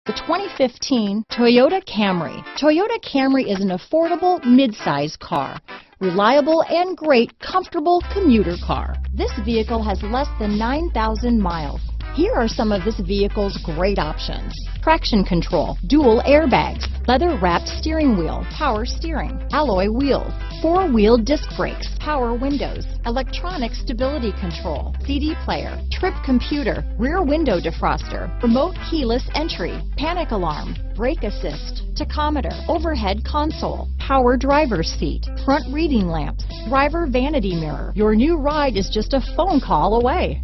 The 2015 Toyota Camry. Toyota Camry is an affordable mid-size car. Reliable and great comfortable commuter car. This vehicle has less than 9,000 miles. Here are some of this vehicle's great options: traction control, dual airbags, leather-wrapped steering wheel, power steering, alloy wheels, four-wheel disc brakes, power windows, electronic stability control, CD player, trip computer, rear window defroster, remote keyless entry, panic alarm, brake assist, tachometer, overhead console, power driver's seat, front reading lamps, driver vanity mirror. Your new ride is just a phone call away.